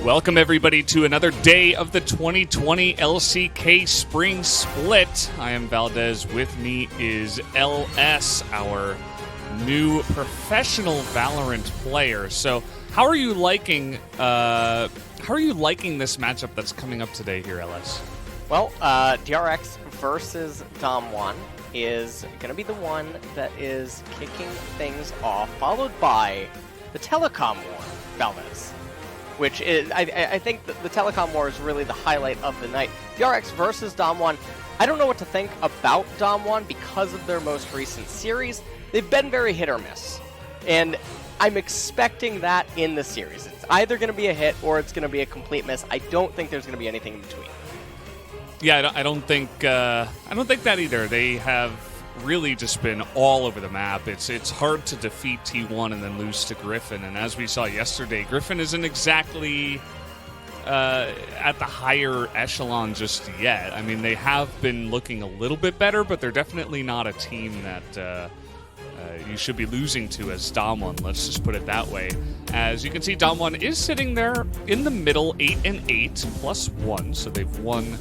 Welcome everybody to another day of the 2020 LCK Spring Split. I am Valdez. With me is LS, our new professional Valorant player. So, how are you liking this matchup that's coming up today here, LS? Well, DRX versus DAMWON is going to be the one that is kicking things off, followed by the Telecom War, Valdez. Which is, I think the Telecom War is really the highlight of the night. DRX versus DAMWON. I don't know what to think about DAMWON because of their most recent series. They've been very hit or miss. And I'm expecting that in the series. It's either going to be a hit or it's going to be a complete miss. I don't think there's going to be anything in between. Yeah, I don't think that either. They have really just been all over the map. It's hard to defeat T1 and then lose to Griffin, and as we saw yesterday, Griffin isn't exactly at the higher echelon just yet. I mean, they have been looking a little bit better, but they're definitely not a team that you should be losing to as DAMWON, let's just put it that way. As you can see, DAMWON is sitting there in the middle, 8-8, +1, so they've won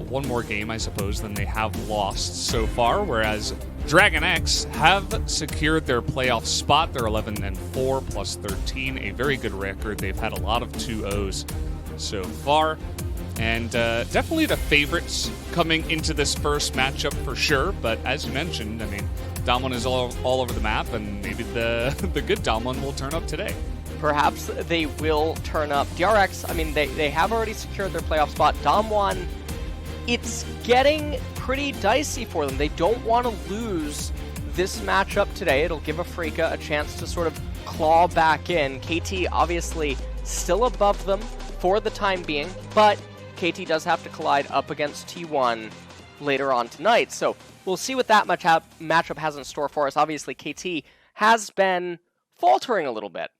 one more game, I suppose, than they have lost so far, whereas DragonX have secured their playoff spot. They're 11-4, +13, a very good record. They've had a lot of 2-0s so far, and definitely the favorites coming into this first matchup for sure, but as you mentioned, I mean, DAMWON is all over the map, and maybe the good DAMWON will turn up today. Perhaps they will turn up. DRX, I mean, they have already secured their playoff spot. DAMWON, it's getting pretty dicey for them. They don't want to lose this matchup today. It'll give Afrika a chance to sort of claw back in. KT obviously still above them for the time being, but KT does have to collide up against T1 later on tonight. So we'll see what that matchup has in store for us. Obviously, KT has been faltering a little bit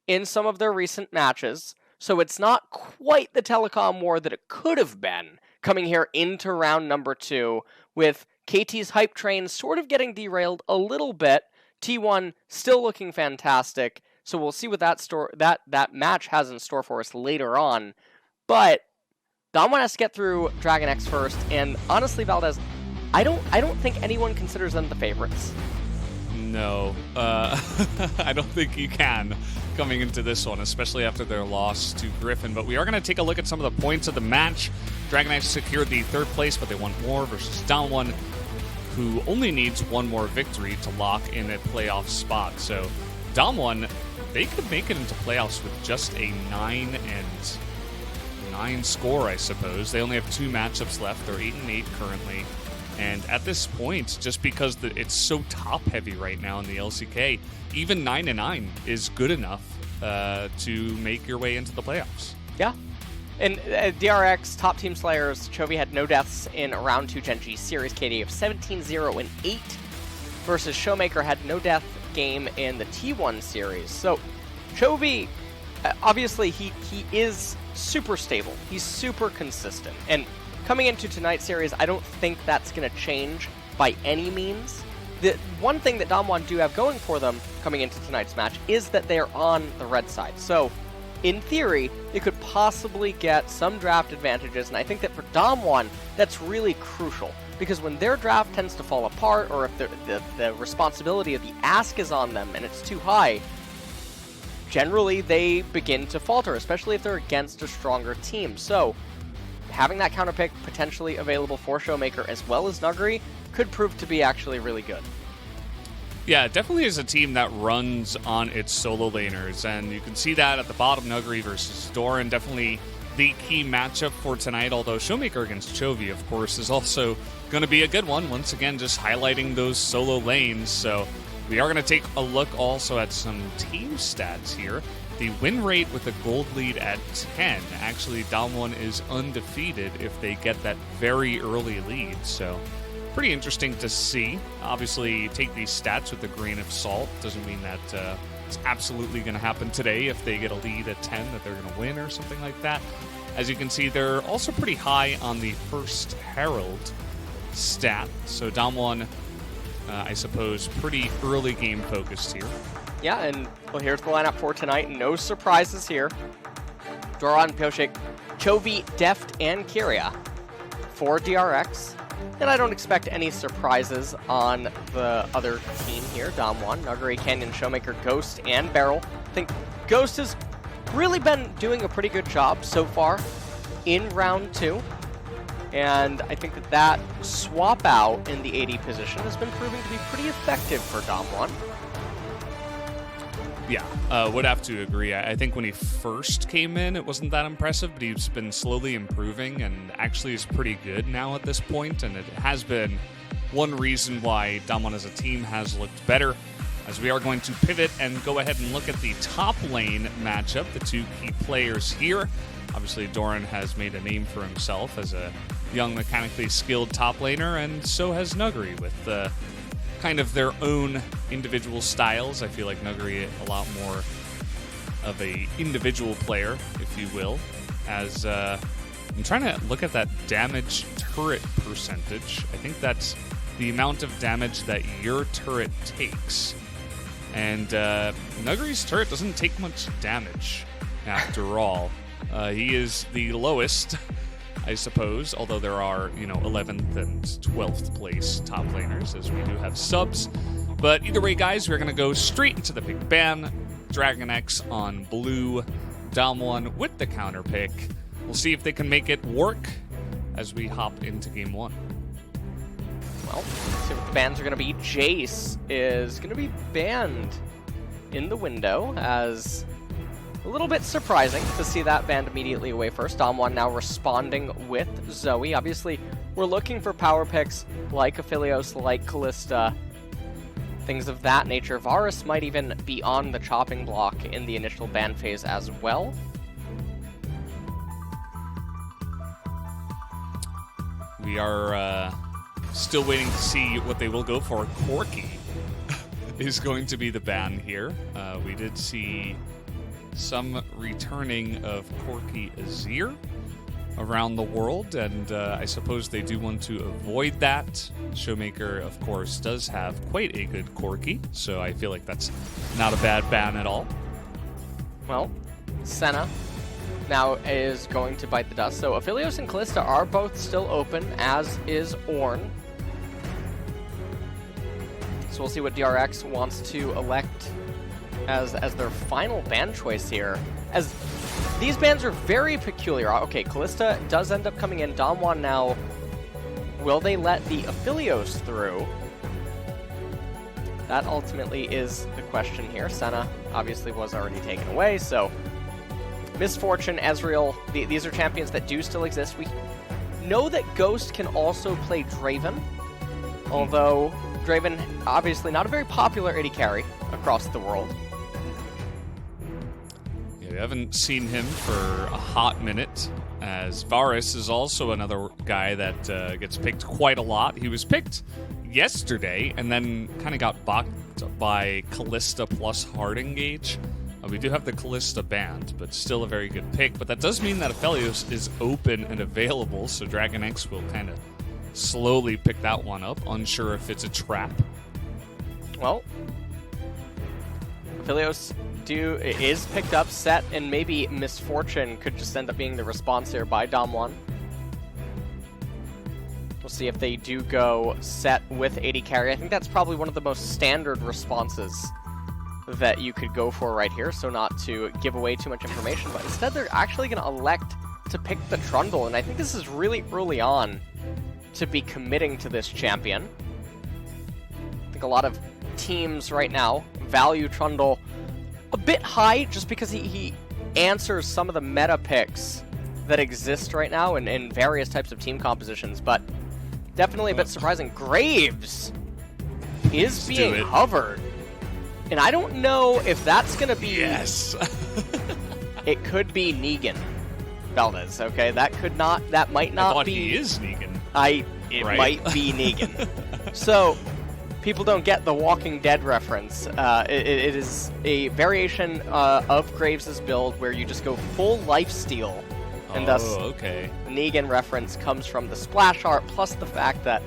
in some of their recent matches, so it's not quite the Telecom War that it could have been coming here into round number 2, with KT's hype train sort of getting derailed a little bit. T1 still looking fantastic, so we'll see what that match has in store for us later on. But DAMWON has to get through DragonX first, and honestly, Valdez, I don't think anyone considers them the favorites. No, I don't think you can coming into this one, especially after their loss to Griffin. But we are going to take a look at some of the points of the match. DragonX secured the 3rd place, but they won more versus DAMWON, who only needs one more victory to lock in a playoff spot. So DAMWON, they could make it into playoffs with just a 9-9 score, I suppose. They only have 2 matchups left. They're 8-8 currently. And at this point, just because it's so top-heavy right now in the LCK, even 9-9 is good enough to make your way into the playoffs. Yeah. And DRX, top team slayers, Chovy had no deaths in a round 2 Gen G series, KD of 17-0-8, versus Showmaker had no death game in the T1 series. So Chovy, obviously, he is super stable. He's super consistent. And coming into tonight's series, I don't think that's going to change by any means. The one thing that DAMWON do have going for them coming into tonight's match is that they're on the red side. So, in theory, they could possibly get some draft advantages, and I think that for DAMWON, that's really crucial. Because when their draft tends to fall apart, or if the responsibility of the ask is on them and it's too high, generally they begin to falter, especially if they're against a stronger team. So, having that counter pick potentially available for Showmaker as well as Nuguri could prove to be actually really good. Yeah, it definitely is a team that runs on its solo laners, and you can see that at the bottom, Nuguri versus Doran, definitely the key matchup for tonight, although Showmaker against Chovy, of course, is also going to be a good one, once again, just highlighting those solo lanes. So we are going to take a look also at some team stats here. The win rate with a gold lead at 10. Actually, DAMWON is undefeated if they get that very early lead, so pretty interesting to see. Obviously, take these stats with a grain of salt. Doesn't mean that it's absolutely going to happen today if they get a lead at 10, that they're going to win or something like that. As you can see, they're also pretty high on the first Herald stat, so DAMWON, I suppose, pretty early game focused here. Yeah, and well, here's the lineup for tonight. No surprises here. Doran, Pioshik, Chovy, Deft, and Kyria for DRX. And I don't expect any surprises on the other team here. DAMWON, Nuguri, Canyon, Showmaker, Ghost, and Beryl. I think Ghost has really been doing a pretty good job so far in round 2. And I think that swap out in the AD position has been proving to be pretty effective for DAMWON. Yeah, would have to agree. I think when he first came in, it wasn't that impressive, but he's been slowly improving and actually is pretty good now at this point, and it has been one reason why DAMWON as a team has looked better. As we are going to pivot and go ahead and look at the top lane matchup, the two key players here. Obviously, Doran has made a name for himself as a young, mechanically skilled top laner, and so has Nuguri with kind of their own individual styles. I feel like Nuguri a lot more of a individual player, if you will, as I'm trying to look at that damage turret percentage. I think that's the amount of damage that your turret takes. And Nuguri's turret doesn't take much damage after all. He is the lowest, I suppose, although there are, 11th and 12th place top laners, as we do have subs. But either way, guys, we're going to go straight into the big ban. DragonX on blue, DAMWON with the counter pick. We'll see if they can make it work as we hop into game 1. Well, let's see what the bans are going to be. Jace is going to be banned in the window, as a little bit surprising to see that banned immediately away first. DAMWON now responding with Zoe. Obviously, we're looking for power picks like Aphelios, like Kalista, things of that nature. Varus might even be on the chopping block in the initial ban phase as well. We are still waiting to see what they will go for. Corki is going to be the ban here. We did see some returning of Corki Azir around the world, and I suppose they do want to avoid that. Showmaker, of course, does have quite a good Corki, so I feel like that's not a bad ban at all. Well, Senna now is going to bite the dust. So Aphelios and Kalista are both still open, as is Ornn. So we'll see what DRX wants to elect as their final ban choice here, as these bans are very peculiar. Okay, Kalista does end up coming in. DAMWON now, will they let the Aphelios through? That ultimately is the question here. Senna obviously was already taken away, so Misfortune, Ezreal, these are champions that do still exist. We know that Ghost can also play Draven, although Draven, obviously not a very popular AD carry across the world. Yeah, we haven't seen him for a hot minute, as Varus is also another guy that gets picked quite a lot. He was picked yesterday and then kind of got balked by Kalista plus Hard Engage. We do have the Kalista banned, but still a very good pick. But that does mean that Aphelios is open and available, so DragonX will kind of slowly pick that one up, unsure if it's a trap. Well, Aphelios is picked up, set, and maybe Misfortune could just end up being the response here by DAMWON. We'll see if they do go set with AD carry. I think that's probably one of the most standard responses that you could go for right here, so not to give away too much information, but instead they're actually going to elect to pick the Trundle, and I think this is really early on to be committing to this champion. I think a lot of teams right now value Trundle a bit high just because he answers some of the meta picks that exist right now in various types of team compositions, but definitely a bit surprising. Graves is being hovered. And I don't know if that's going to be... Yes! It could be Negan Valdez, okay? That might not I thought be... he is Negan. It might be Negan. So, people don't get the Walking Dead reference. It is a variation of Graves' build where you just go full lifesteal. And thus, okay. The Negan reference comes from the splash art, plus the fact that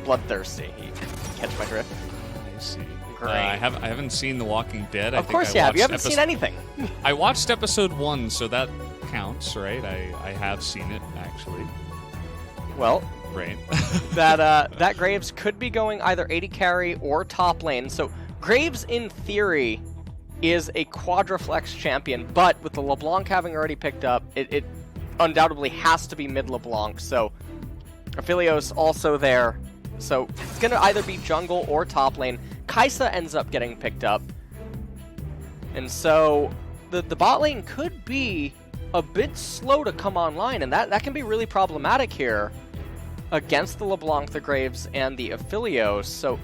bloodthirsty. You catch my drift? I see. great. I haven't seen The Walking Dead. Of course you have. You haven't seen anything. I watched episode 1, so that counts, right? I have seen it, actually. Well, right. that Graves could be going either AD carry or top lane. So Graves, in theory, is a quadriflex champion, but with the LeBlanc having already picked up, it undoubtedly has to be mid LeBlanc. So Aphelios also there. So it's going to either be jungle or top lane. Kai'Sa ends up getting picked up. And so the bot lane could be a bit slow to come online, and that can be really problematic here against the LeBlanc, the Graves, and the Aphelios. So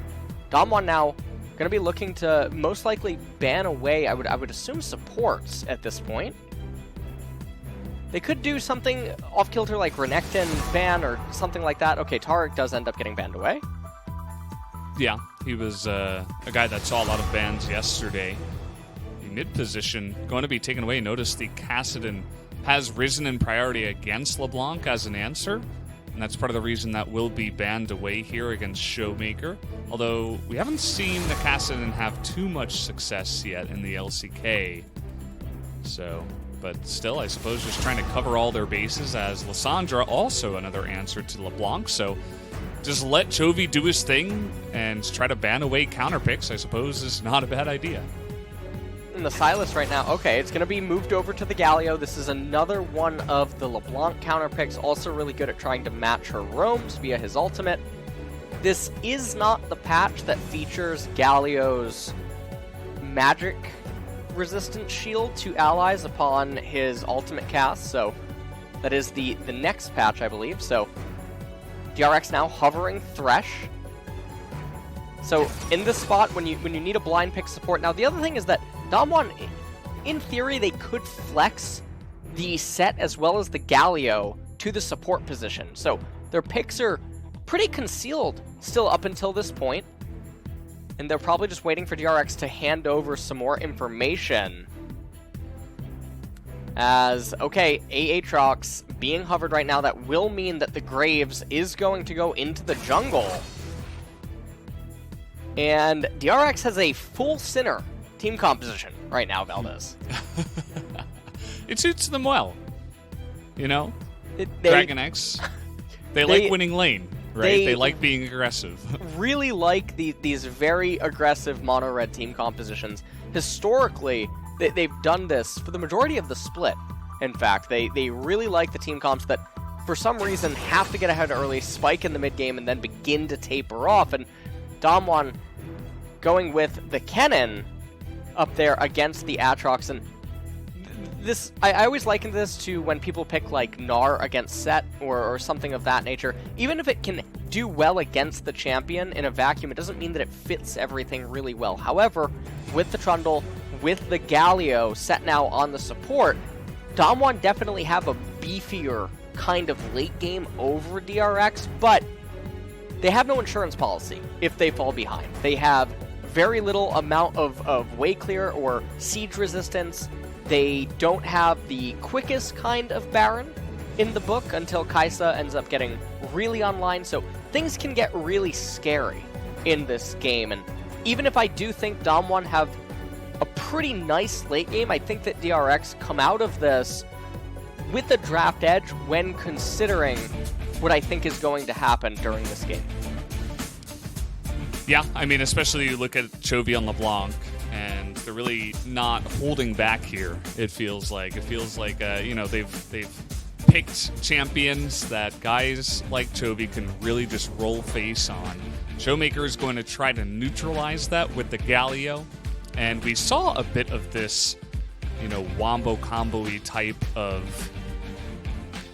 DAMWON now going to be looking to most likely ban away, I would assume, supports at this point. They could do something off-kilter like Renekton ban or something like that. Okay, Taric does end up getting banned away. Yeah, he was a guy that saw a lot of bans yesterday. The mid position going to be taken away. Notice the Kassadin has risen in priority against LeBlanc as an answer, and that's part of the reason that will be banned away here against Showmaker. Although we haven't seen the Kassadin have too much success yet in the LCK. So, but still, I suppose just trying to cover all their bases, as Lissandra also another answer to LeBlanc. So just let Chovy do his thing and try to ban away counter picks, I suppose, is not a bad idea. And the Sylas right now, okay, it's going to be moved over to the Galio. This is another one of the LeBlanc counter picks, also really good at trying to match her roams via his ultimate. This is not the patch that features Galio's magic resistance shield to allies upon his ultimate cast, so that is the next patch, I believe. So DRX now hovering Thresh. So in this spot, when you need a blind pick support. Now the other thing is that DAMWON, in theory, they could flex the Set as well as the Galio to the support position. So their picks are pretty concealed still up until this point, and they're probably just waiting for DRX to hand over some more information. As, okay, Aatrox being hovered right now, that will mean that the Graves is going to go into the jungle. And DRX has a full Sinner team composition right now, Valdez. It suits them well. You know? DragonX. They like winning lane, right? They like being aggressive. Really like these very aggressive mono-red team compositions. Historically, they've done this for the majority of the split. In fact, they really like the team comps that, for some reason, have to get ahead early, spike in the mid-game, and then begin to taper off. And DAMWON going with the Kennen up there against the Aatrox. And this, I always liken this to when people pick like Gnar against Set or something of that nature. Even if it can do well against the champion in a vacuum, it doesn't mean that it fits everything really well. However, with the Trundle, with the Galio Set now on the support, DAMWON definitely have a beefier kind of late game over DRX, but they have no insurance policy if they fall behind. They have very little amount of way clear or siege resistance. They don't have the quickest kind of Baron in the book until Kai'Sa ends up getting really online, so things can get really scary in this game. And even if I do think DAMWON have a pretty nice late game, I think that DRX come out of this with a draft edge when considering what I think is going to happen during this game. Yeah, I mean, especially you look at Chovy on LeBlanc, and they're really not holding back here, it feels like. It feels like, you know, they've picked champions that guys like Chovy can really just roll face on. Showmaker is going to try to neutralize that with the Galio, and we saw a bit of this, you know, wombo combo-y type of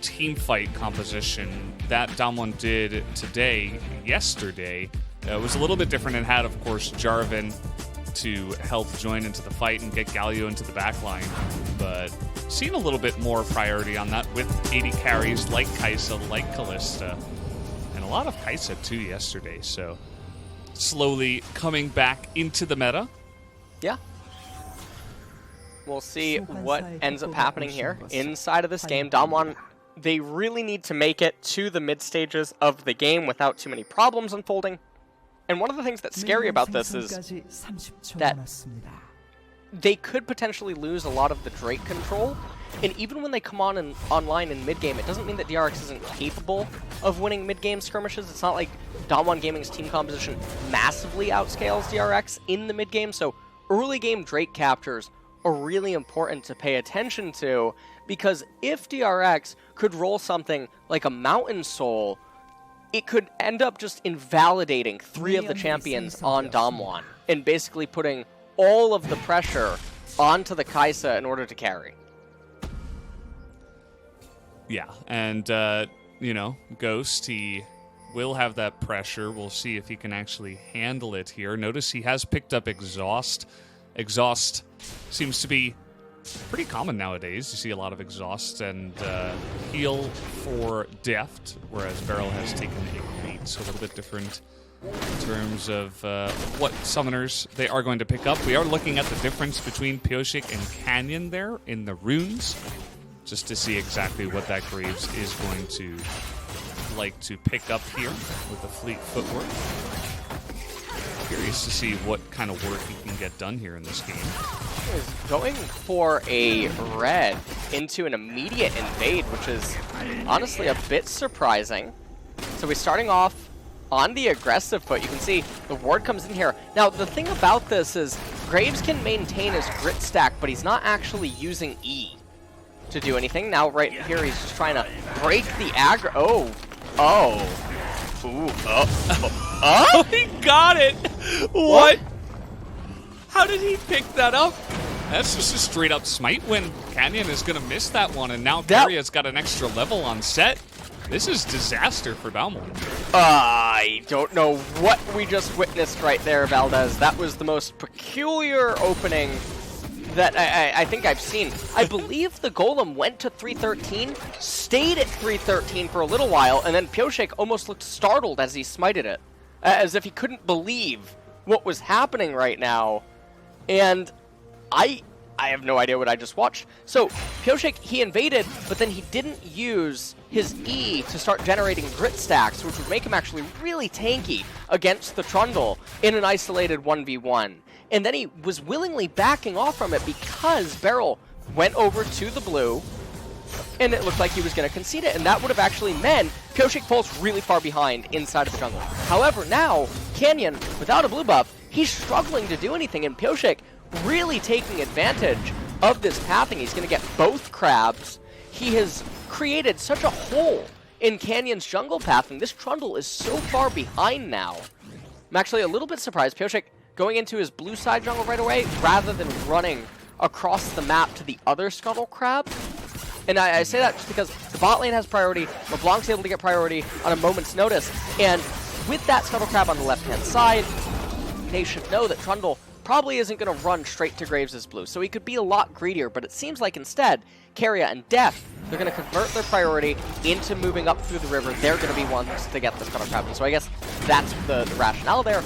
team fight composition that DAMWON did yesterday. It was a little bit different. It had, of course, Jarvan to help join into the fight and get Galio into the backline, but seen a little bit more priority on that with AD carries like Kai'Sa, like Kalista, and a lot of Kai'Sa too yesterday, so slowly coming back into the meta. Yeah. We'll see what ends up happening here inside of this game. DAMWON, they really need to make it to the mid stages of the game without too many problems unfolding. And one of the things that's scary about this is that they could potentially lose a lot of the Drake control. And even when they come on and online in mid-game, it doesn't mean that DRX isn't capable of winning mid-game skirmishes. It's not like DAMWON Gaming's team composition massively outscales DRX in the mid-game, so early-game Drake captures are really important to pay attention to, because if DRX could roll something like a Mountain Soul, it could end up just invalidating 3 of the champions on DAMWON and basically putting all of the pressure onto the Kai'Sa in order to carry. Yeah, and, you know, Ghost, he will have that pressure. We'll see if he can actually handle it here. Notice he has picked up Exhaust. Exhaust seems to be pretty common nowadays. You see a lot of Exhaust and Heal for Deft, whereas Beryl has taken Ignite, so a little bit different in terms of what summoners they are going to pick up. We are looking at the difference between Pyosik and Canyon there in the runes, just to see exactly what that Graves is going to like to pick up here with the Fleet Footwork. Curious to see what kind of work he can get done here in this game. Is going for a red into an immediate invade, which is honestly a bit surprising. So we're starting off on the aggressive foot. You can see the ward comes in here. Now, the thing about this is Graves can maintain his grit stack, but he's not actually using E to do anything. Now, right here, he's just trying to break the aggro. Oh, he got it! What? How did he pick that up? That's just a straight up smite when Canyon is going to miss that one, and now Karria's got an extra level on set. This is disaster for DWG. I don't know what we just witnessed right there, Valdez. That was the most peculiar opening that I think I've seen. I believe the Golem went to 313, stayed at 313 for a little while, and then Pyosik almost looked startled as he smited it, as if he couldn't believe what was happening right now. And I have no idea what I just watched. So Pyosik, he invaded, but then he didn't use his E to start generating grit stacks, which would make him actually really tanky against the Trundle in an isolated 1v1. And then he was willingly backing off from it because Beryl went over to the blue, and it looked like he was going to concede it, and that would have actually meant Pyosik falls really far behind inside of the jungle. However, now, Canyon, without a blue buff, he's struggling to do anything, and Pyosik really taking advantage of this pathing. He's going to get both crabs. He has created such a hole in Canyon's jungle pathing. This Trundle is so far behind now. I'm actually a little bit surprised. Pyosik going into his blue side jungle right away rather than running across the map to the other Scuttle Crab. And I say that just because the bot lane has priority, LeBlanc's able to get priority on a moment's notice, and with that Scuttle Crab on the left-hand side, they should know that Trundle probably isn't going to run straight to Graves' blue, so he could be a lot greedier, but it seems like instead, Karria and Deft, they're going to convert their priority into moving up through the river. They're going to be ones to get the Scuttle Crab, and so I guess that's the rationale there.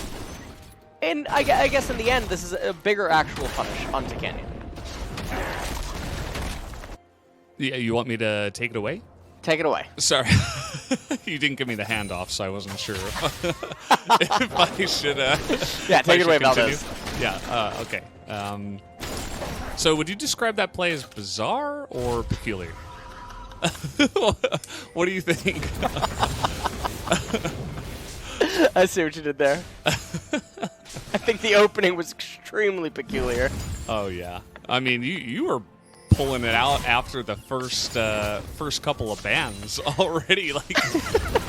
And I guess in the end, this is a bigger actual punish onto Canyon. Yeah, you want me to take it away? Take it away. Sorry. You didn't give me the handoff, so I wasn't sure if I should... yeah, take it away, Valdez. Yeah, okay. So would you describe that play as bizarre or peculiar? What do you think? I see what you did there. I think the opening was extremely peculiar. Oh, yeah. I mean, you were pulling it out after the first couple of bans already. Like,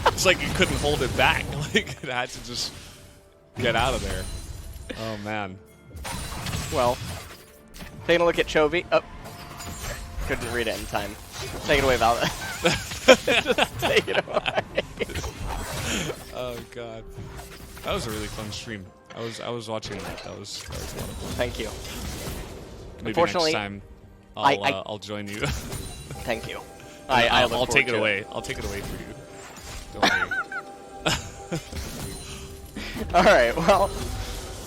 it's like you couldn't hold it back. Like, it had to just get out of there. Oh, man. Well, taking a look at Chovy. Oh, couldn't read it in time. Take it away, Val. Just take it away. Oh, God. That was a really fun stream. I was watching that. That was a lot of fun. Thank you. Maybe Unfortunately, next time I'll join you. Thank you. I'll take it away. I'll take it away for you. Don't worry. All right. Well,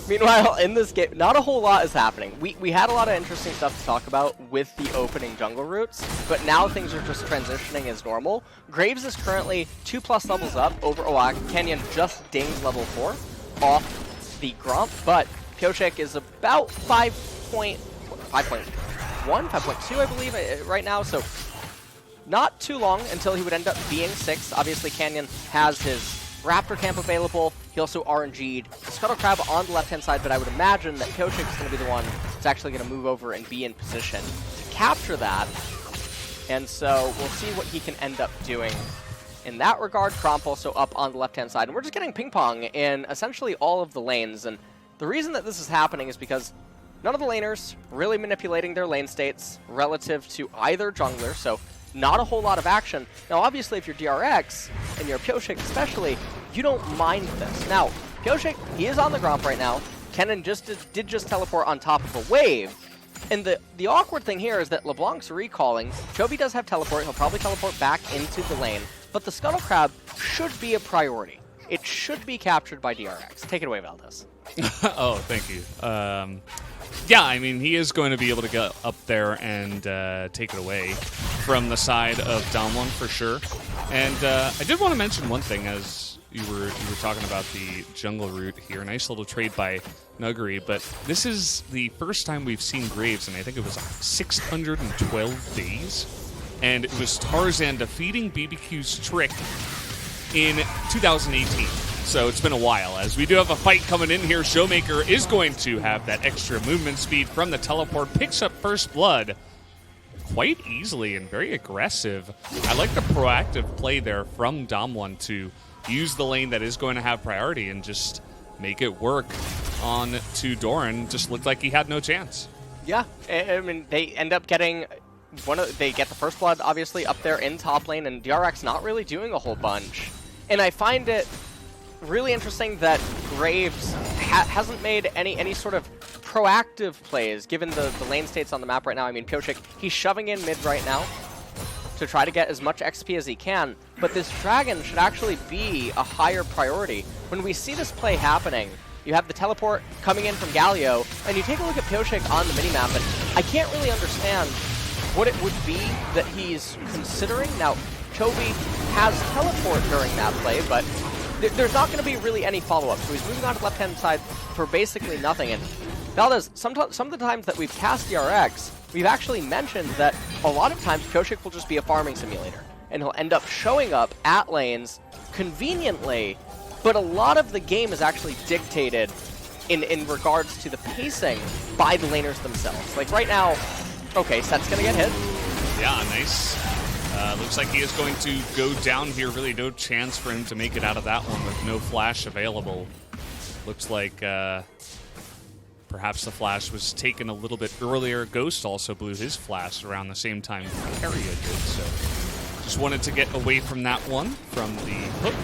meanwhile, in this game, not a whole lot is happening. We had a lot of interesting stuff to talk about with the opening jungle routes, but now things are just transitioning as normal. Graves is currently 2+ levels up over Oak. Canyon just dinged level 4. off the Gromp, but Pioshik is about 5.1, 5.2, I believe, right now, so not too long until he would end up being 6. Obviously, Canyon has his Raptor camp available. He also RNG'd the Scuttle Crab on the left-hand side, but I would imagine that Pioshik is going to be the one that's actually going to move over and be in position to capture that. And so we'll see what he can end up doing in that regard. Gromp also up on the left-hand side, and we're just getting ping-pong in essentially all of the lanes. And the reason that this is happening is because none of the laners really manipulating their lane states relative to either jungler, so not a whole lot of action. Now, obviously, if you're DRX, and you're Pioshik especially, you don't mind this. Now, Pioshik, he is on the Gromp right now. Kennen did just teleport on top of a wave. And the awkward thing here is that LeBlanc's recalling. Chovy does have teleport. He'll probably teleport back into the lane. But the Scuttle Crab should be a priority. It should be captured by DRX. Take it away, Valdez. Oh, thank you. Yeah, I mean, he is going to be able to get up there and take it away from the side of DAMWON for sure. And I did want to mention one thing as you were talking about the jungle route here. Nice little trade by Nuggery, but this is the first time we've seen Graves, and I think it was 612 days. And it was Tarzan defeating BBQ's Trick in 2018. So it's been a while, as we do have a fight coming in here. Showmaker is going to have that extra movement speed from the teleport, picks up first blood quite easily and very aggressive. I like the proactive play there from DAMWON to use the lane that is going to have priority and just make it work on to Doran. Just looked like he had no chance. Yeah, I mean, they end up getting they get the first blood, obviously, up there in top lane, and DRX not really doing a whole bunch. And I find it really interesting that Graves hasn't made any sort of proactive plays, given the lane states on the map right now. I mean, Pioshik, he's shoving in mid right now to try to get as much XP as he can, but this Dragon should actually be a higher priority. When we see this play happening, you have the teleport coming in from Galio, and you take a look at Pioshik on the minimap, and I can't really understand what it would be that he's considering. Now, Chovy has teleport during that play, but there's not going to be really any follow-up, so he's moving on to the left-hand side for basically nothing. And Valdez, some of the times that we've cast DRX, we've actually mentioned that a lot of times Pioshik will just be a farming simulator, and he'll end up showing up at lanes conveniently, but a lot of the game is actually dictated in regards to the pacing by the laners themselves. Like right now, okay, Set's going to get hit. Yeah, nice. Looks like he is going to go down here. Really no chance for him to make it out of that one with no flash available. Looks like perhaps the flash was taken a little bit earlier. Ghost also blew his flash around the same time Carrier did, so just wanted to get away from that one, from the hook.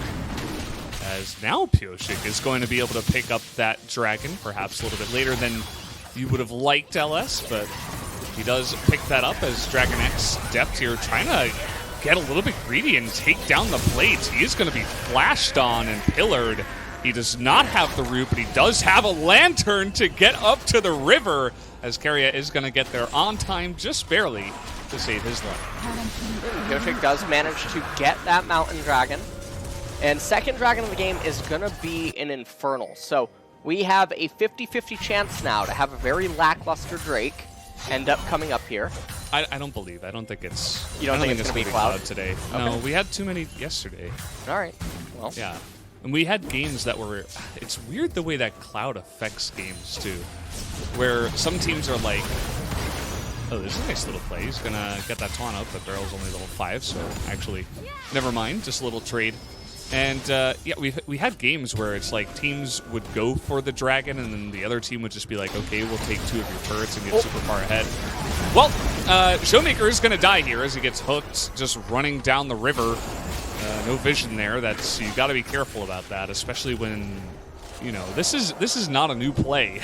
As now Pioshik is going to be able to pick up that Dragon, perhaps a little bit later than you would have liked, LS, but he does pick that up as DragonX depth here, trying to get a little bit greedy and take down the plates. He is going to be flashed on and pillared. He does not have the root, but he does have a lantern to get up to the river, as Carrier is going to get there on time, just barely, to save his life. Pioshik does manage to get that Mountain Dragon. And second Dragon of the game is going to be an Infernal. So we have a 50-50 chance now to have a very lackluster Drake end up coming up here. I don't believe. I don't think it's. You don't think it's going to be Cloud today? Okay. No, we had too many yesterday. All right. Well. Yeah, and we had games that were. It's weird the way that Cloud affects games too, where some teams are like, "Oh, this is a nice little play. He's gonna get that taunt up, but Barrel's only level 5, so actually, never mind. Just a little trade." And yeah, we had games where it's like teams would go for the Dragon, and then the other team would just be like, okay, we'll take 2 of your turrets and get super far ahead. Well, Showmaker is going to die here as he gets hooked, just running down the river. No vision there. You got to be careful about that, especially when, you know, this is not a new play.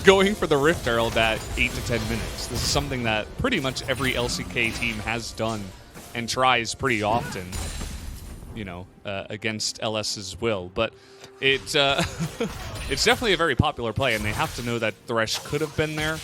Going for the Rift Herald at 8 to 10 minutes. This is something that pretty much every LCK team has done and tries pretty often. You know, against LS's will, but it's definitely a very popular play, and they have to know that Thresh could have been there,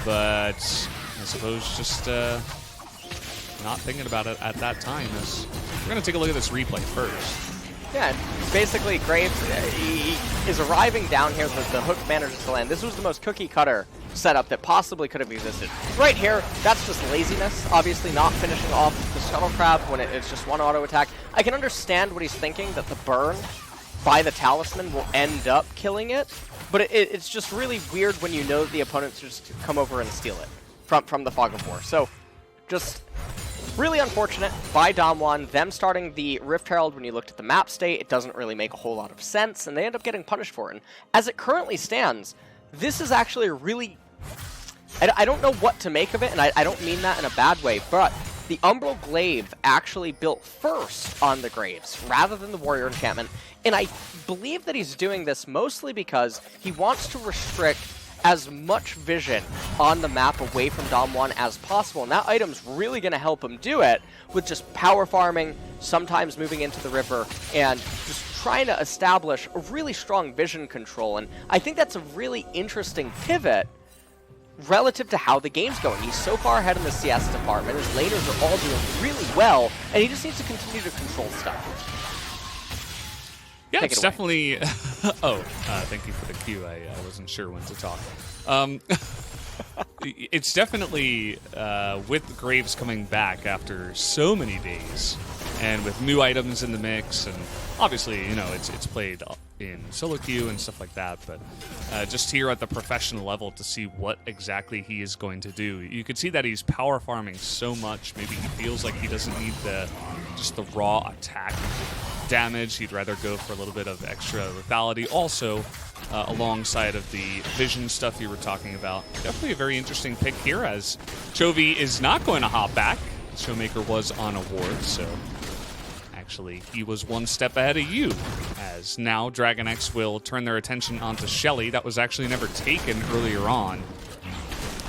but I suppose just not thinking about it at that time. We're going to take a look at this replay first. Yeah, basically Graves, he is arriving down here. The hook manages to land. This was the most cookie cutter setup that possibly could have existed. Right here, that's just laziness. Obviously not finishing off the shuttle crab when it's just one auto attack. I can understand what he's thinking, that the burn by the talisman will end up killing it, but it's just really weird when you know that the opponents just come over and steal it from the Fog of War. So just really unfortunate by DAMWON, them starting the Rift Herald. When you looked at the map state, it doesn't really make a whole lot of sense, and they end up getting punished for it. And as it currently stands, this is actually a really... I don't know what to make of it, and I don't mean that in a bad way, but the Umbral Glaive actually built first on the Graves, rather than the Warrior Encampment, and I believe that he's doing this mostly because he wants to restrict as much vision on the map away from DAMWON as possible, and that item's really going to help him do it with just power farming, sometimes moving into the river, and just trying to establish a really strong vision control. And I think that's a really interesting pivot relative to how the game's going. He's so far ahead in the CS department, his laners are all doing really well, and he just needs to continue to control stuff. Yeah, it's definitely... thank you for the cue. I wasn't sure when to talk. It's definitely, with Graves coming back after so many days, and with new items in the mix, and obviously, you know, it's played in solo queue and stuff like that, but just here at the professional level to see what exactly he is going to do. You could see that he's power farming so much, maybe he feels like he doesn't need just the raw attack damage. He'd rather go for a little bit of extra lethality. Also, alongside of the vision stuff you were talking about. Definitely a very interesting pick here, as Chovy is not going to hop back. Showmaker was on a ward, so actually he was one step ahead of you, as now DragonX will turn their attention onto Shelly. That was actually never taken earlier on,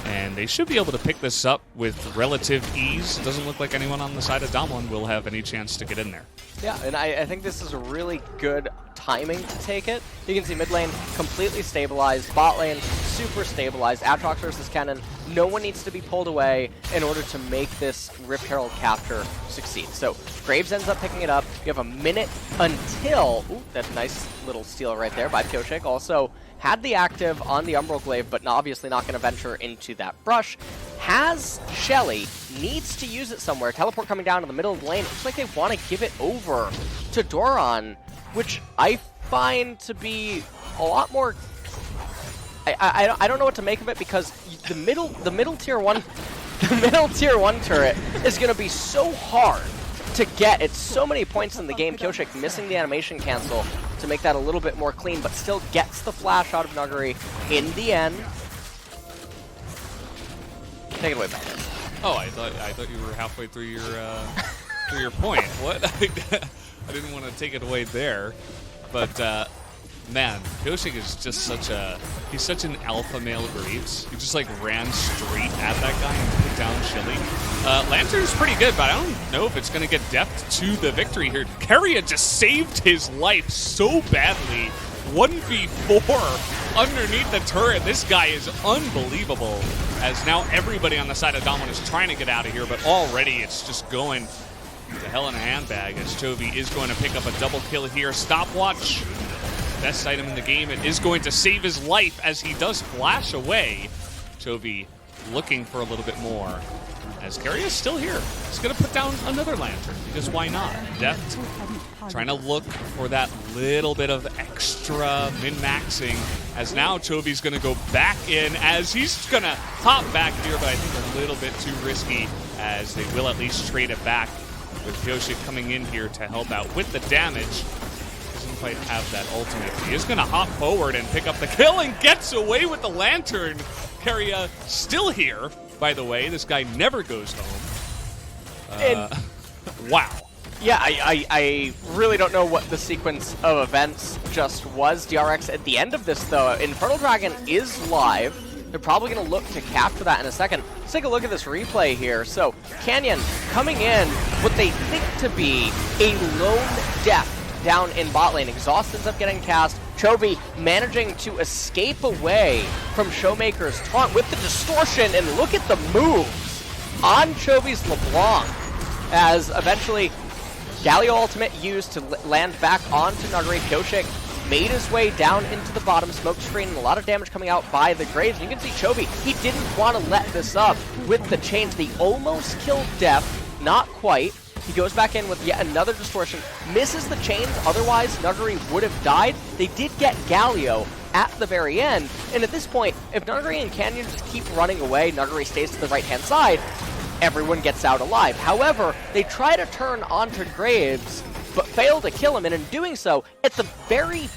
and they should be able to pick this up with relative ease. It doesn't look like anyone on the side of DAMWON will have any chance to get in there. Yeah, and I think this is a really good timing to take it. You can see mid lane completely stabilized, bot lane super stabilized, Aatrox versus Kennen. No one needs to be pulled away in order to make this Rift Herald capture succeed. So Graves ends up picking it up. You have a minute until... Ooh, that's a nice little steal right there by Piochik. Also had the active on the Umbral Glaive, but obviously not going to venture into that brush. Has Shelly, needs to use it somewhere. Teleport coming down to the middle of the lane. It looks like they want to give it over to Doran, which I find to be a lot more... I don't know what to make of it, because the middle tier one turret is going to be so hard to get. It's so many points in the game. Piochik missing the animation cancel to make that a little bit more clean, but still gets the flash out of Nuguri in the end. Take it away, Ben. Oh, I thought you were halfway through your point. What? I didn't want to take it away there, but man, Piochik is just he's such an alpha male Graves. He just like ran straight at that guy and put down Shelly. Lantern's pretty good, but I don't know if it's going to get depth to the victory here. Keria just saved his life so badly. 1v4 underneath the turret. This guy is unbelievable, as now everybody on the side of DAMWON is trying to get out of here, but already it's just going to hell in a handbag, as Chovy is going to pick up a double kill here. Stopwatch, best item in the game. It is going to save his life as he does flash away. Chovy looking for a little bit more, as Keria is still here. He's going to put down another Lantern, because why not? Deft trying to look for that little bit of extra min-maxing, as now Chovy's going to go back in, as he's going to hop back here, but I think a little bit too risky, as they will at least trade it back, with Piochik coming in here to help out with the damage. Doesn't quite have that ultimate. He is going to hop forward and pick up the kill and gets away with the Lantern. Keria still here, by the way. This guy never goes home. Wow. Yeah, I really don't know what the sequence of events just was. DRX at the end of this, though, Infernal Dragon is live. They're probably going to look to capture that in a second. Let's take a look at this replay here. So, Canyon coming in what they think to be a lone death down in bot lane. Exhaust ends up getting cast. Chovy managing to escape away from Showmaker's taunt with the distortion, and look at the moves on Chovy's LeBlanc, as eventually Galio ultimate used to land back onto Nuguri. Pyoshik made his way down into the bottom smoke screen, and a lot of damage coming out by the Graves. And you can see Chovy, he didn't want to let this up with the chains. They almost killed Def, not quite. He goes back in with yet another distortion, misses the chains, otherwise Nuguri would have died. They did get Galio at the very end, and at this point, if Nuguri and Canyon just keep running away, Nuguri stays to the right-hand side, everyone gets out alive. However, they try to turn onto Graves, but fail to kill him, and in doing so, at the very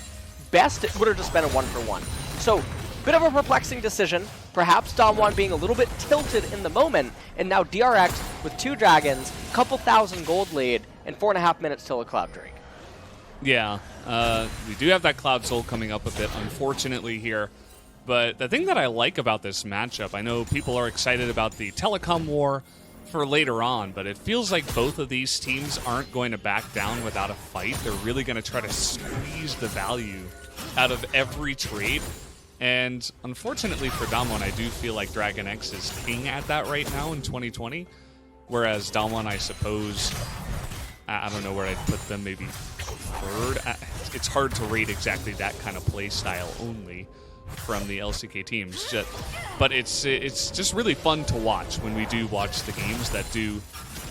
best, it would have just been a 1-for-1. So, bit of a perplexing decision, perhaps DAMWON being a little bit tilted in the moment, and now DRX with 2 dragons, couple thousand gold lead, and 4.5 minutes till a Cloud Drake. Yeah, we do have that Cloud Soul coming up a bit, unfortunately, here. But the thing that I like about this matchup, I know people are excited about the telecom war for later on, but it feels like both of these teams aren't going to back down without a fight. They're really going to try to squeeze the value out of every trade. And unfortunately for DAMWON, I do feel like DragonX is king at that right now in 2020. Whereas DAMWON, I suppose, I don't know where I'd put them, maybe third. It's hard to rate exactly that kind of play style only from the LCK teams. But it's just really fun to watch when we do watch the games that do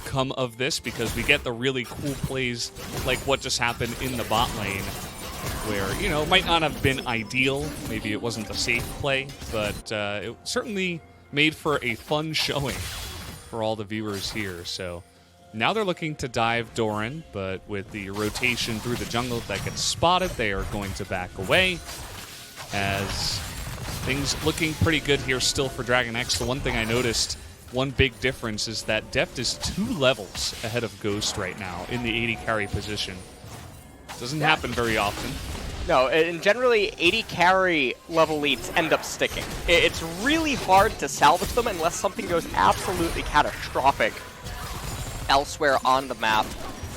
come of this, because we get the really cool plays like what just happened in the bot lane, where, you know, it might not have been ideal. Maybe it wasn't the safe play, but it certainly made for a fun showing for all the viewers here. So now they're looking to dive Doran, but with the rotation through the jungle that gets spotted, they are going to back away, as things looking pretty good here still for DragonX. The one thing I noticed, one big difference, is that Deft is 2 levels ahead of Ghost right now in the 80 carry position. Doesn't happen very often. No, and generally 80 carry level leads end up sticking. It's really hard to salvage them unless something goes absolutely catastrophic elsewhere on the map.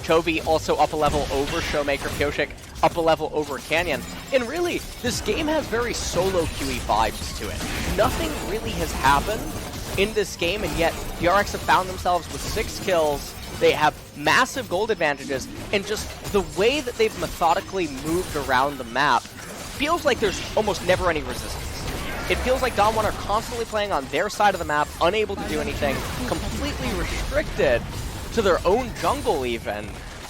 Chovy also up a level over Showmaker. Pyoshik up a level over Canyon. And really, this game has very solo QE vibes to it. Nothing really has happened in this game, and yet DRX have found themselves with 6 kills. They have massive gold advantages, and just the way that they've methodically moved around the map feels like there's almost never any resistance. It feels like DAMWON are constantly playing on their side of the map, unable to do anything, completely restricted to their own jungle even.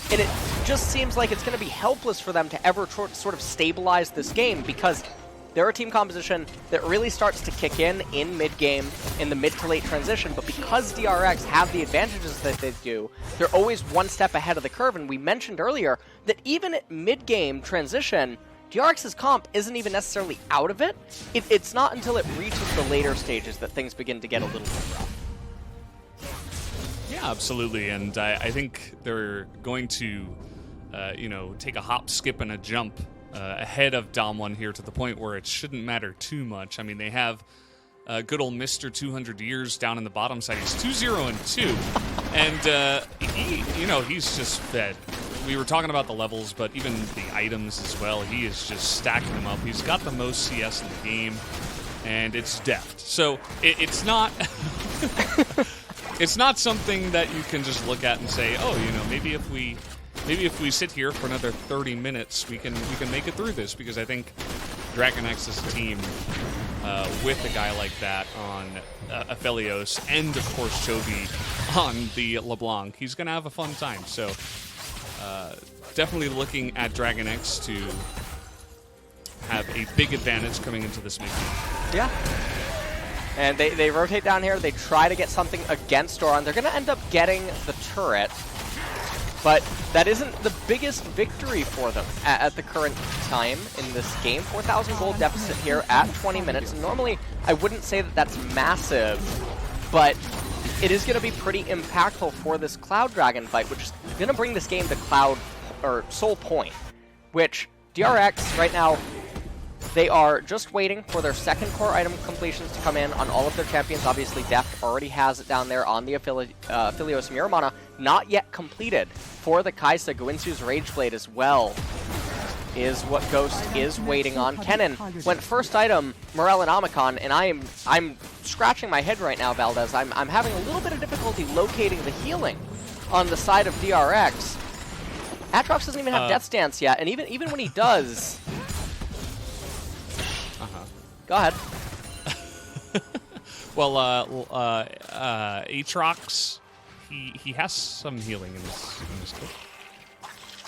And it just seems like it's going to be helpless for them to ever sort of stabilize this game, because they're a team composition that really starts to kick in mid-game, in the mid to late transition, but because DRX have the advantages that they do, they're always one step ahead of the curve. And we mentioned earlier that even at mid-game transition, DRX's comp isn't even necessarily out of it. It's not until it reaches the later stages that things begin to get a little bit rough. Yeah, absolutely, and I think they're going to, you know, take a hop, skip, and a jump ahead of DAMWON here, to the point where it shouldn't matter too much. I mean, they have good old Mr. 200 Years down in the bottom side. He's 2-0-2, and he, you know, he's just fed. We were talking about the levels, but even the items as well. He is just stacking them up. He's got the most CS in the game, and it's Deft. So it's not. It's not something that you can just look at and say, oh, you know, maybe if we sit here for another 30 minutes, we can make it through this, because I think DragonX's team, with a guy like that on Aphelios, and of course Chovy on the LeBlanc, he's going to have a fun time. So definitely looking at DragonX to have a big advantage coming into this meeting. Yeah. And they rotate down here. They try to get something against Doran. They're going to end up getting the turret, but that isn't the biggest victory for them at the current time in this game. 4,000 gold deficit here at 20 minutes. And normally, I wouldn't say that that's massive, but it is going to be pretty impactful for this Cloud Dragon fight, which is going to bring this game to Cloud, or Soul Point, which DRX right now, they are just waiting for their second core item completions to come in on all of their champions. Obviously, Deft already has it down there on the Aphelios Miramana. Not yet completed for the Kaisa. Guinsu's Rageblade as well is what Ghost is waiting on. Kennen went first item, Morellonomicon, and I'm scratching my head right now, Valdez. I'm having a little bit of difficulty locating the healing on the side of DRX. Aatrox doesn't even have Death Stance yet, and even when he does... Go ahead. Well, Aatrox, he has some healing in his kit.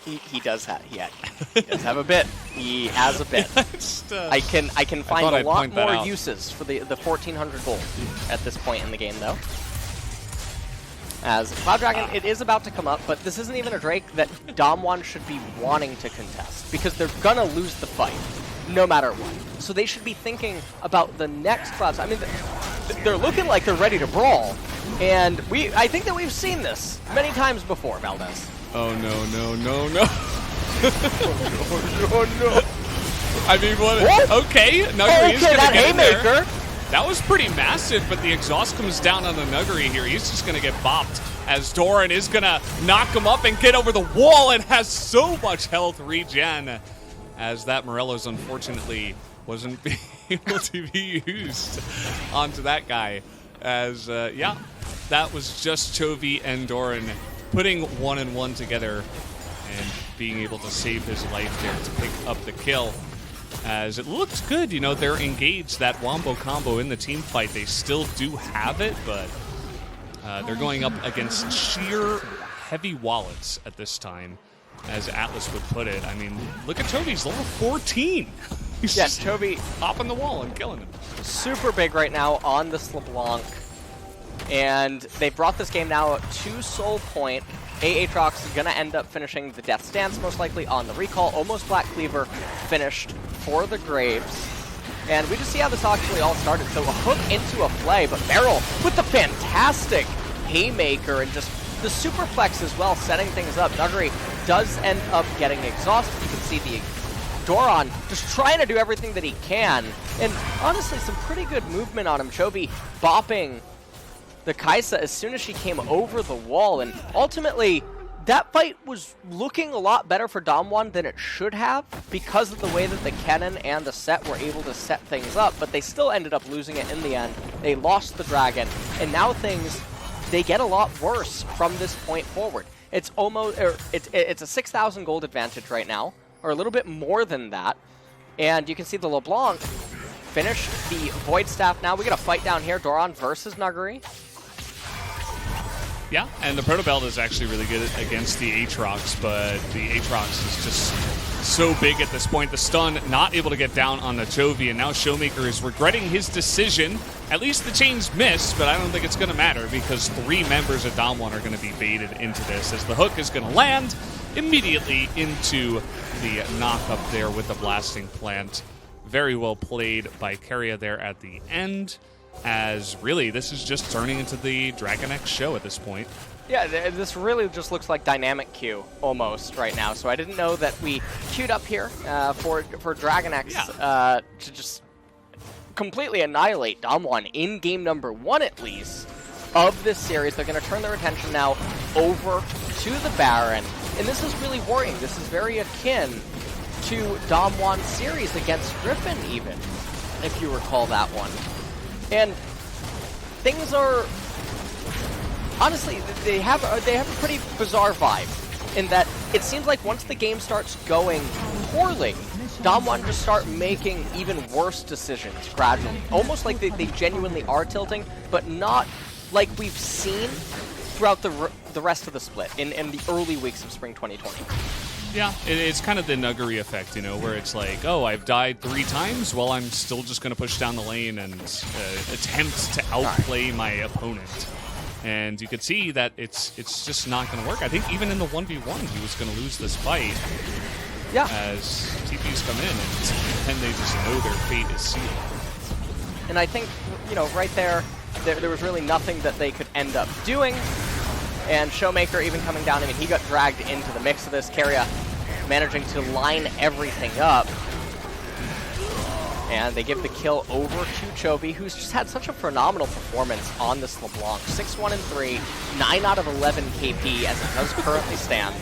He does have a bit. He has a bit. I can find a lot more uses for the 1400 gold at this point in the game, though. As Cloud Dragon, it is about to come up, but this isn't even a Drake that DAMWON should be wanting to contest, because they're gonna lose the fight, no matter what. So they should be thinking about the next Cloud. I mean, they're looking like they're ready to brawl, and I think that we've seen this many times before, Valdez. Oh no. No. I mean, what? Okay, Nuggery is gonna that get in there. haymaker. That was pretty massive, but the exhaust comes down on the Nuggery here. He's just going to get bopped as Doran is going to knock him up and get over the wall and has so much health regen as that Morello's unfortunately wasn't able to be used onto that guy. As, yeah, that was just Chovy and Doran putting 1 and 1 together and being able to save his life there to pick up the kill. As it looks good, you know, they're engaged, that wombo combo in the team fight. They still do have it, but they're going up against sheer heavy wallets at this time, as Atlas would put it. I mean, look at Chovy's level 14. He's just Chovy hopping the wall and killing him. Super big right now on this LeBlanc. And they brought this game now to Soul Point. Aatrox is going to end up finishing the Death Stance, most likely, on the recall. Almost Black Cleaver finished for the Graves. And we just see how this actually all started. So a hook into a play, but Beryl with the fantastic haymaker and just the superplex as well, setting things up. Nuggery does end up getting exhausted. You can see the Doran just trying to do everything that he can. And honestly, some pretty good movement on him. Chovy bopping the Kaisa as soon as she came over the wall, and ultimately that fight was looking a lot better for DAMWON than it should have because of the way that the Kennen and the Set were able to set things up, but they still ended up losing it in the end. They lost the Dragon, and now they get a lot worse from this point forward. It's almost, it's a 6,000 gold advantage right now, or a little bit more than that, and you can see the LeBlanc finish the Void Staff now. We got a fight down here, Doran versus Nuggery. Yeah, and the Proto Belt is actually really good against the Aatrox, but the Aatrox is just so big at this point. The stun not able to get down on the Chovy, and now Showmaker is regretting his decision. At least the chains missed, but I don't think it's going to matter because 3 members of DAMWON are going to be baited into this, as the hook is going to land immediately into the knock up there with the Blasting Plant. Very well played by Keria there at the end, as really this is just turning into the DragonX show at this point. Yeah, this really just looks like dynamic queue almost right now. So I didn't know that we queued up here for DragonX to just completely annihilate DAMWON in game number 1 at least of this series. They're going to turn their attention now over to the Baron, and this is really worrying. This is very akin to DAMWON's series against Griffin, even, if you recall that one. And things are, honestly, they have a pretty bizarre vibe in that it seems like once the game starts going poorly, DAMWON just start making even worse decisions gradually. Almost like they genuinely are tilting, but not like we've seen throughout the rest of the split in the early weeks of Spring 2020. Yeah, it's kind of the Nuggery effect, you know, where it's like, oh, I've died 3 times, well, I'm still just going to push down the lane and attempt to outplay my opponent. And you could see that it's just not going to work. I think even in the 1v1, he was going to lose this fight. Yeah. As TPs come in, and then they just know their fate is sealed. And I think, you know, right there was really nothing that they could end up doing. And Showmaker even coming down, I mean, he got dragged into the mix of this. Keria managing to line everything up. And they give the kill over to Chovy, who's just had such a phenomenal performance on this LeBlanc. 6-1-3, 9 out of 11 KP as it does currently stand.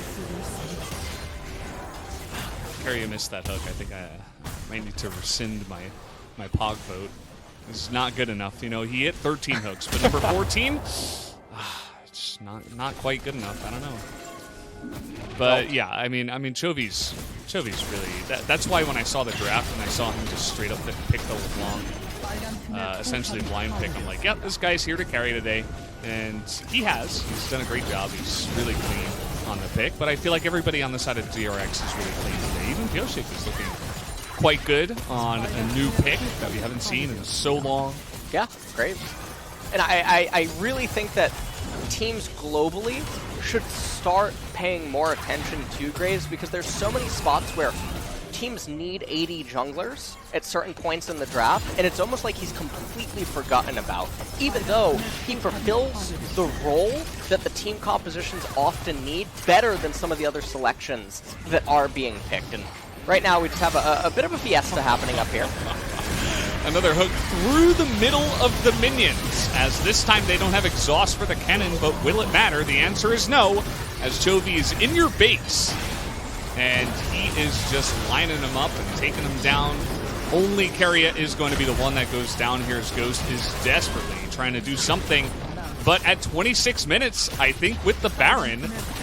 Keria missed that hook. I think I might need to rescind my POG vote. It's not good enough. You know, he hit 13 hooks, but number 14, it's not quite good enough. I don't know. But yeah, I mean, Chovy's really. That's why when I saw the draft and I saw him just straight up pick the LeBlanc, essentially blind pick, I'm like, yep, this guy's here to carry today, and he has. He's done a great job. He's really clean on the pick, but I feel like everybody on the side of DRX is really clean today. Even Pioshik is looking quite good on a new pick that we haven't seen in so long. Yeah, great. And I really think that teams globally should start paying more attention to Graves, because there's so many spots where teams need AD junglers at certain points in the draft, and it's almost like he's completely forgotten about, even though he fulfills the role that the team compositions often need better than some of the other selections that are being picked. And right now we just have a bit of a fiesta happening up here. Another hook through the middle of the minions, as this time they don't have exhaust for the cannon, but will it matter? The answer is no, as Chovy is in your base, and he is just lining them up and taking them down. Only Keria is going to be the one that goes down here, as Ghost is desperately trying to do something. But at 26 minutes, I think with the Baron,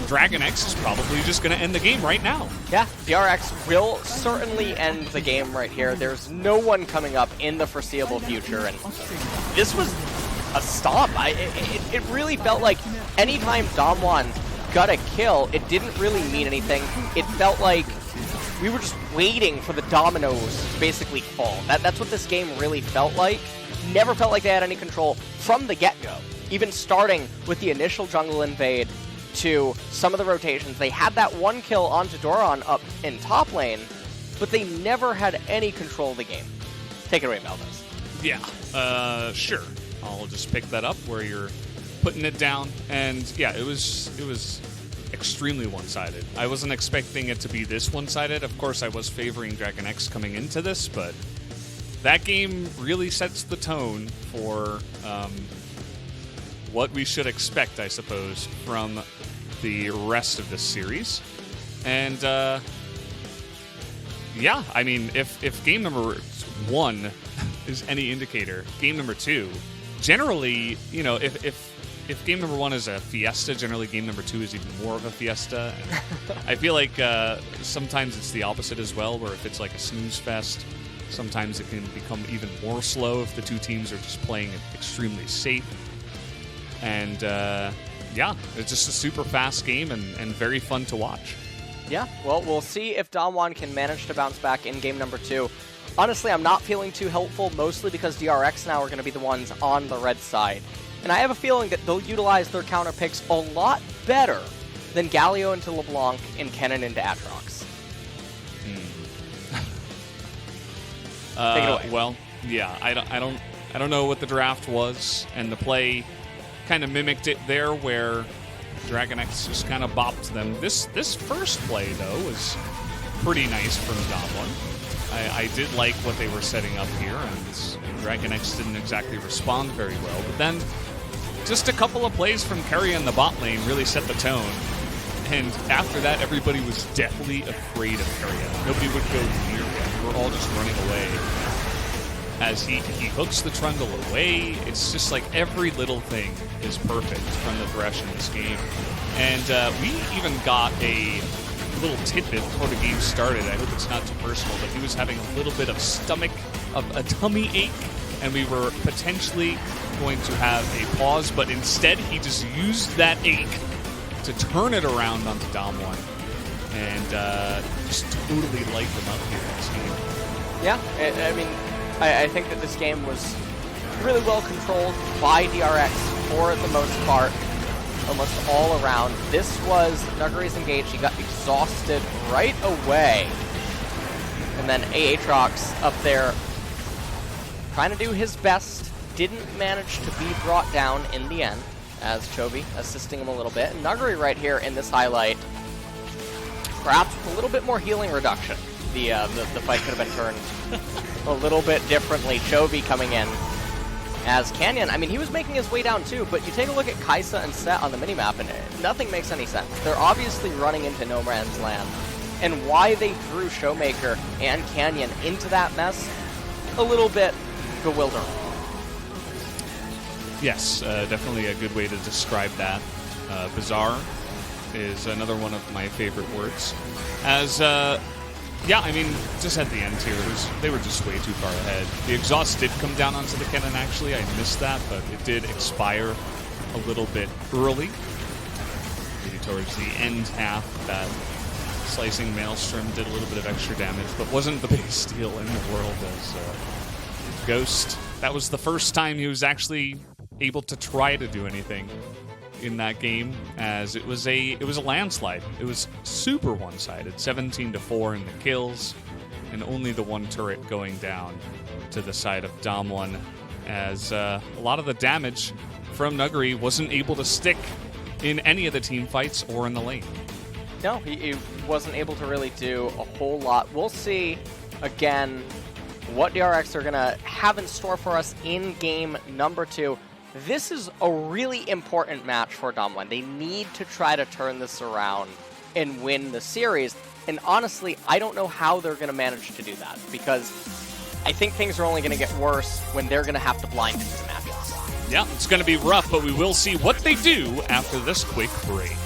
DragonX is probably just going to end the game right now. Yeah, DRX will certainly end the game right here. There's no one coming up in the foreseeable future, and this was a stomp. It really felt like anytime DAMWON got a kill, it didn't really mean anything. It felt like we were just waiting for the dominoes to basically fall. That's what this game really felt like. Never felt like they had any control from the get-go. Even starting with the initial jungle invade to some of the rotations. They had that one kill onto Doran up in top lane, but they never had any control of the game. Take it away, Valdez. Yeah, sure. I'll just pick that up where you're putting it down. And yeah, it was extremely one-sided. I wasn't expecting it to be this one-sided. Of course, I was favoring DragonX coming into this, but that game really sets the tone for what we should expect, I suppose, from the rest of this series. And yeah, I mean, if game number 1 is any indicator, game number 2, generally, you know, if game number 1 is a fiesta, generally game number 2 is even more of a fiesta. And I feel like sometimes it's the opposite as well, where if it's like a snooze fest, sometimes it can become even more slow if the two teams are just playing it extremely safe. And yeah, it's just a super fast game and very fun to watch. Yeah, well, we'll see if DAMWON can manage to bounce back in game number 2. Honestly, I'm not feeling too hopeful, mostly because DRX now are going to be the ones on the red side. And I have a feeling that they'll utilize their counter picks a lot better than Galio into LeBlanc and Kennen into Atrox. Take it away. Well, yeah, I don't know what the draft was, and the play kind of mimicked it there, where DragonX just kind of bopped them. This first play, though, was pretty nice from DWG. I did like what they were setting up here, and DragonX didn't exactly respond very well. But then, just a couple of plays from Keria in the bot lane really set the tone. And after that, everybody was deathly afraid of Keria. Nobody would go near him. We were all just running away. As he hooks the trundle away, it's just like every little thing is perfect from the Thresh in this game. And we even got a little tidbit before the game started. I hope it's not too personal, but he was having a little bit of a tummy ache, and we were potentially going to have a pause, but instead he just used that ache to turn it around onto DAMWON and just totally light them up here in this game. Yeah, I mean, I think that this game was really well controlled by DRX for the most part, almost all around. This was Nuggery's engaged. He got exhausted right away. And then Aatrox up there trying to do his best. Didn't manage to be brought down in the end, as Chovy assisting him a little bit. And Nuggery right here in this highlight, perhaps with a little bit more healing reduction. The fight could have been turned a little bit differently. Chovy coming in as Canyon. I mean, he was making his way down too, but you take a look at Kai'Sa and Set on the minimap, and nothing makes any sense. They're obviously running into no man's land. And why they threw Showmaker and Canyon into that mess, a little bit bewildering. Yes, definitely a good way to describe that. Bizarre. is another one of my favorite words. As, yeah, I mean, just at the end here, they were just way too far ahead. The exhaust did come down onto the cannon, actually. I missed that, but it did expire a little bit early. Maybe towards the end half, that slicing Maelstrom did a little bit of extra damage, but wasn't the biggest deal in the world as Ghost. That was the first time he was actually able to try to do anything in that game, as it was a landslide. It was super one-sided, 17-4 in the kills, and only the one turret going down to the side of DAMWON, as a lot of the damage from Nuguri wasn't able to stick in any of the team fights or in the lane. No, he wasn't able to really do a whole lot. We'll see, again, what DRX are going to have in store for us in game number 2. This is a really important match for DAMWON. They need to try to turn this around and win the series. And honestly, I don't know how they're going to manage to do that, because I think things are only going to get worse when they're going to have to blind these matches. Yeah, it's going to be rough, but we will see what they do after this quick break.